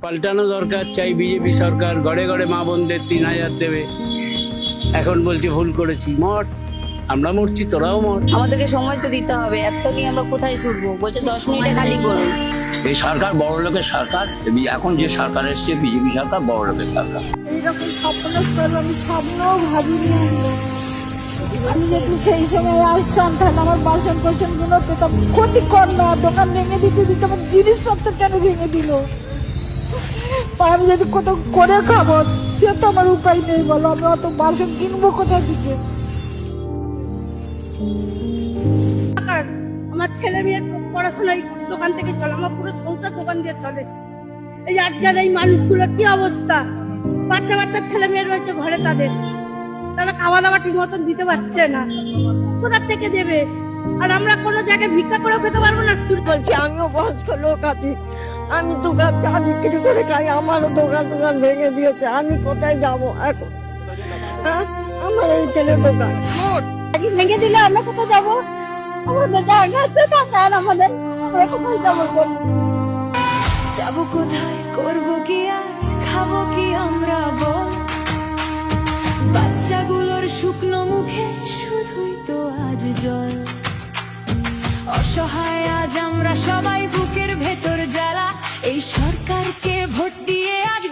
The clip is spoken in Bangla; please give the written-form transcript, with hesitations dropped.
পাল্টানো দরকার, চাই বিজেপি সরকার ঘরে ঘরে মা বোনদের 3,000 দেবে। এখন বলছি ভুল করেছি, মঠ আমরা মরছি, তোরাও মঠ। আমাদেরকে সময় তো দিতে হবে, এত নিয়ে আমরা কোথায় ছুটবো? বলছে 10 মিনিটে খালি করুন। এই সরকার বড় লোকের সরকার, এখন যে সরকার এসছে বিজেপি সরকার বড় লোকের সরকার। এইরকম স্বপ্ন আমি স্বপ্নও ভাবিনি। আমি যদি সেই সময় আসতাম তাহলে আমার বাসন কোসন গুলো পেতাম। ক্ষতি কর না, দোকান ভেঙে দিতে দিতে আমার জিনিসপত্র কেন ভেঙে দিল? আমি যদি কোথাও করে খাবো সে তো আমার উপায় নেই, বলো আমি অত বাসন কিনবো কোথা থেকে? আমার ছেলে মেয়ের পড়াশোনায় দোকান থেকে চলে, আমার পুরো সংসার দোকান দিয়ে চলে। এই আজকের এই মানুষগুলোর কি অবস্থা? বাচ্চা বাচ্চা ছেলে মেয়ে রয়েছে ঘরে, তারা খাওয়া দাওয়া ঠিক মতন দিতে পারছে না, কোথা থেকে দেবে? আর আমরা কোনো জায়গায় ভিক্ষা করেও খেতে পারবো না। বলছি আমিও বয়স্ক লোক আছি, আমি দোকান চা বিক্রি করে খাই, আমারও দোকান ভেঙে দিয়েছে, আমি কোথায় যাবো এখন? হ্যাঁ, আমার এই ছেলে দোকান ভেঙে দিলে আমরা কোথায় যাবো? আমাদের জায়গা আছে টাকা, আর আমাদের আমরা কোথায় যাবো? যাবো কোথায়, করবো কি আজ, খাবো কি আমরা বল? বাচ্চাগুলোর শুকনো মুখে শুধুই তো আজ জল। অসহায় আজ আমরা সবাই, বুকের ভেতর জ্বালা। এই সরকারকে ভোট দিয়ে আজ